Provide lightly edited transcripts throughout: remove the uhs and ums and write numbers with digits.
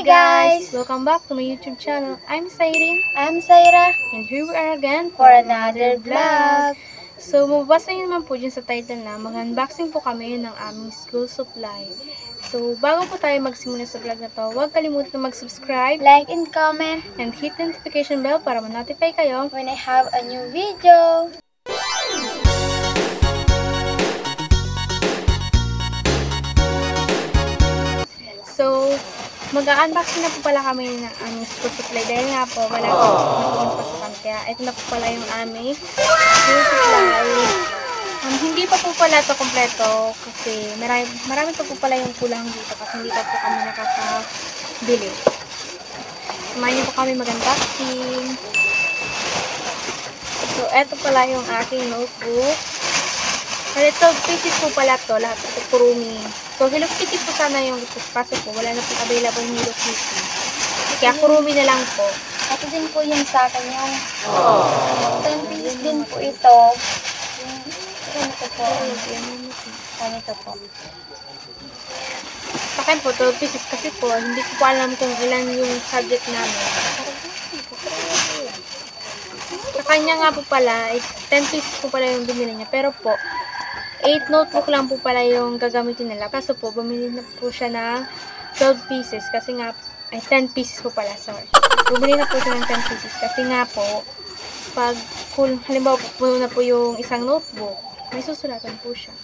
guys! Welcome back to my YouTube channel. I'm Sairin. I'm Saira And here we are again for another vlog. So, mababasa niyo naman po dyan sa title na mag-unboxing po kami ng aming school supply. So, bago po tayo magsimula sa vlog na to, huwag kalimutan mag-subscribe, Like and comment and hit the notification bell para ma-notify kayo when I have a new video. So, mag-unboxing na po pala kami ng aming school supply dahil nga po wala po nagpapasukan. Kaya ito na po pala yung aming school supply. Hindi pa po pala ito kompleto kasi marami pa po pala yung kulang dito kasi hindi pa po kami nakakabili. Samahan niyo po kami mag-unboxing. So, ito pala yung aking notebook. Kasi 12 pieces po pala to, lahat ito kurumi. So, Hello Kitty po sana yung kaso po. Wala na po available yung Hello Kitty. Kaya kurumi na lang po. Ito din po yung sa akin, yung 10 pieces din po ito. Ganito po. Ganito po. Sa akin po, 12 pieces kasi po, hindi ko po alam kung ilan yung subject namin. Sa kanya nga po pala, 10 pieces po pala yung binili niya. Pero po, 8 notebook lang po pala yung gagamitin nila. Kaso po, bumili na po siya ng 12 pieces. Kasi nga, 10 pieces po pala, sorry. Bumili na po siya ng 10 pieces. Kasi nga po, pag, halimbawa po, puno na po yung isang notebook, may susulatan po siya.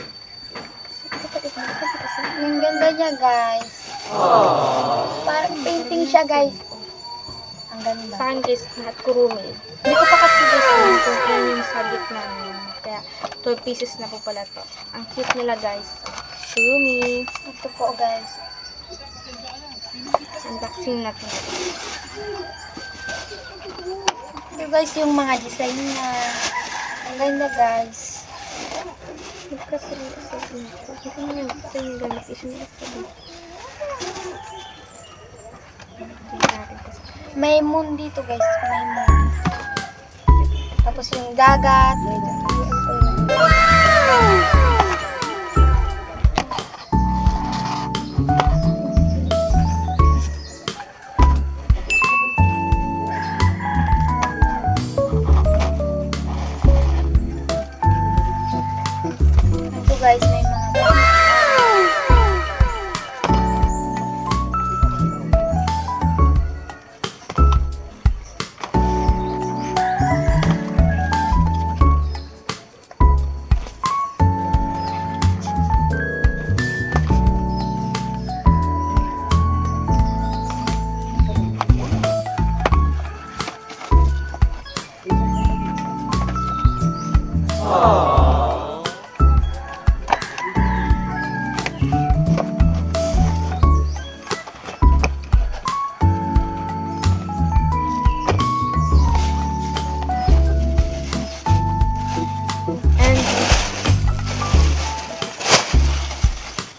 Ang ganda niya, guys. Parang painting siya, guys. Ang ganda. Sa akin, guys, at kurumi. Hindi ko pa kasi guys kung ilan yung subject namin. Kaya, 12 pieces na po pala to. Ang cute nila, guys. Kurumi. Ito po, guys. Unboxing natin. Ito, guys, yung mga design niya. Ang ganda, guys. May moon dito, guys. May moon. Tapos yung dagat. Ito, guys, may mga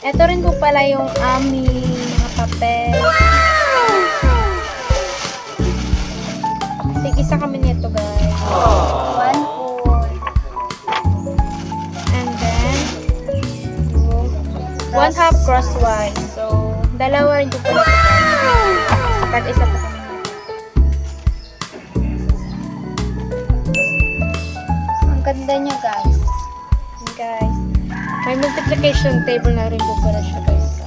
ito rin po pala yung aming mga papel. Tig-isa kami nito, guys. One full. And then, 1/2 crosswise. So, dalawa rin po pala ito. Tag-isa po kami nito. Ang ganda niya, guys. Guys. May multiplication table na rin po pala siya, guys.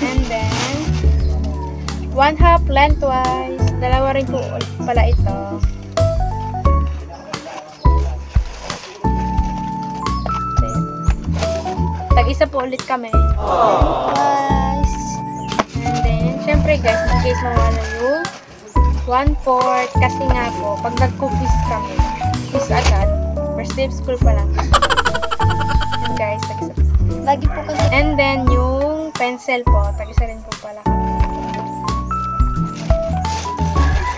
And then, 1/2 lengthwise. Dalawa rin po pala ito. Tag-isa po ulit kami. Lengthwise. And then, syempre guys, in case mawala yung 1/4. Kasi nga po, pag nag-quiz kami, quiz agad. First day of school pa lang. And guys, tag-isa. Lagi po kasi. And then, yung pencil po, tag-isa rin po pala kami.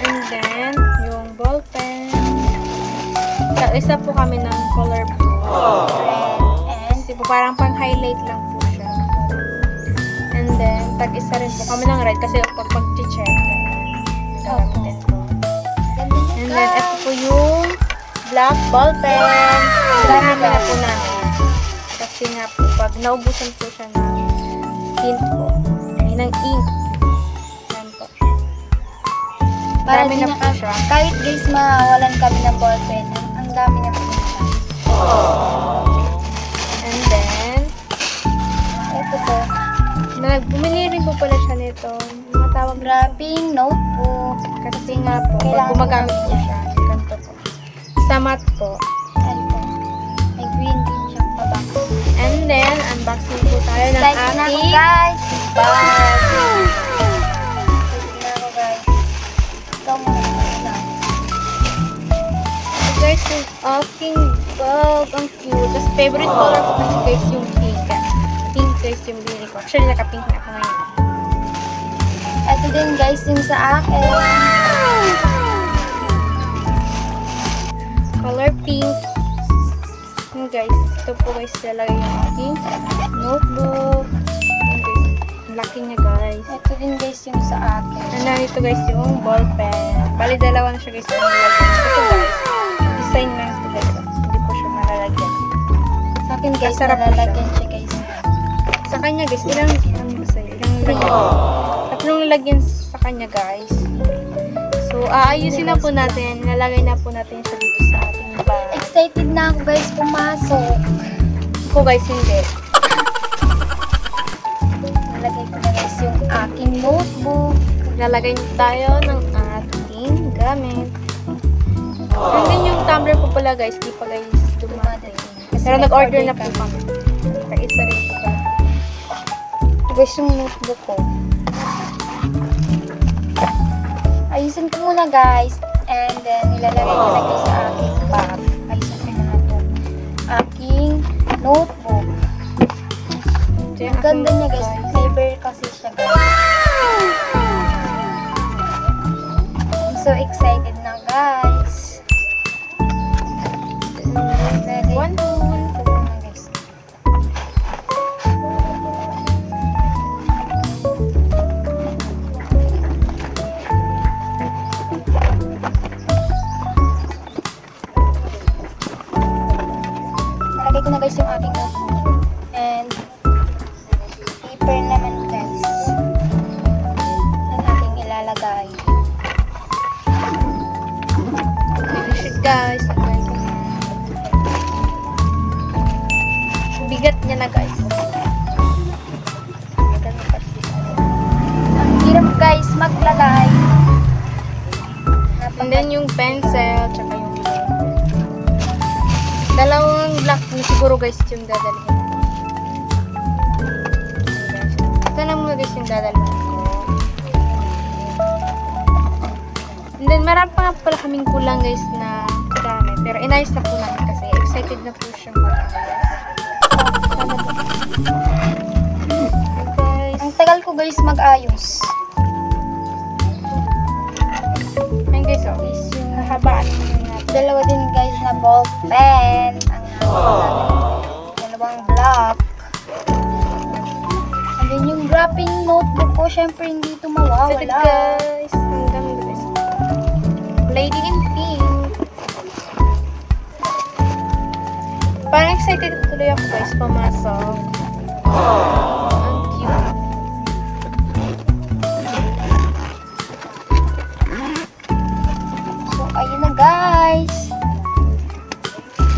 And then, yung ball pen. Tag-isa po kami ng color blue. And, kasi po parang pang-highlight lang po siya. And then, tag-isa rin po kami ng red kasi pag mag-check. Gagamitin po. And then, ito po yung black ball pen. Marami na po namin. Kasi nga po, pag naubusan po siya ng ng ink. Yan po. Para Dami di na po siya. Kahit guys, mawalan kami ng ballpen. Ang dami na po siya. And then, Ito po. bumili rin po pala siya nito. Matawag na Wrapping notebook. kasi nga po, pag Kailangan gumagamit po niya. siya, ganito po. Sa mat po. Ano po. May green din siyang pabox. And then, unboxing po tayo ng Excited na ako ating guys. Bye. Excited na ako guys. Ito muna. So guys, yung aking bag, ang cute. Tapos favorite color ko kasi guys yung pink. Pink guys yung binili ko. Actually, naka-pink na ako ngayon. Ito din guys yung sa akin. Color pink. Yun guys, ito po guys lalagay yung aking notebook. Yun guys, ang laki niya guys. Ito din guys yung sa akin. And narito guys yung ball pen. Bali dalawa na siya guys yung nilagyan. Ito guys, design lang ito guys. Hindi po siya malalagyan. Sa akin guys, Masarap po nalalagyan siya guys. Sa kanya guys, ilang lagyan? Tatlong lagyan sa kanya guys. So, aayusin na po natin. Nalagay na po natin siya dito sa ating bag. Excited na ako guys pumasok. Ako guys, hindi. Nalagay ko na guys yung aking notebook. Lalagay tayo ng ating gamit. And then yung tumbler po pala guys, di pa guys dumating. Pero nag-order na po kami. Kaya isa rin po pala. Ito guys yung notebook ko. Ayusin ko muna guys. And then nilalagay ko na guys sa aking bag. Ayusin ko muna ito. Aking notebook. Ito yung Ang ganda aking niya guys. Fiber kasi siya guys. I'm so excited na guys. Nalagay One ko muna guys. Nalagay ko na guys yung aking notebook. And paper naman guys. Ang aking ilalagay. finish it guys. Bigat niya na guys. Ang hirap guys maglagay. And then yung pencil, tsaka yung dalawang black na siguro guys yung dadalhin ko. Ito na muna guys yung dadalhin ko. And then marami pa nga pala kaming kulang guys na gamit. Pero inayos na po namin kasi excited na po siyang mag-ayos. Guys, Ang tagal ko guys mag-ayos. ayun guys, oh, is yung nahabaan natin. Dalawa din guys na ball pen. Ang dalawang block. And then yung wrapping notebook ko, syempre hindi ito Excited mawawala. guys. Ang dami guys. Lady in pink. Parang excited tuloy ako guys pumasok. Ang cute. So, ayun na guys.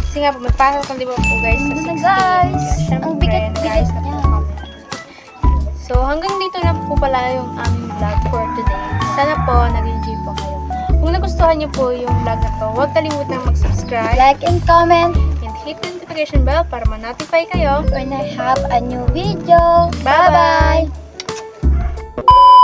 Kasi nga po, may pasok ang diba po guys sa Ayun na 16. guys. Syempre, Ang bigat-bigat guys, na niya. po kami. So, hanggang dito na po pala yung aming vlog for today. Sana po, nag-enjoy po kayo. Kung nagustuhan niyo po yung vlog na to, huwag kalimutang mag-subscribe Like and comment and hit the notification bell para ma-notify kayo. when I have a new video. Bye-bye! Bye-bye!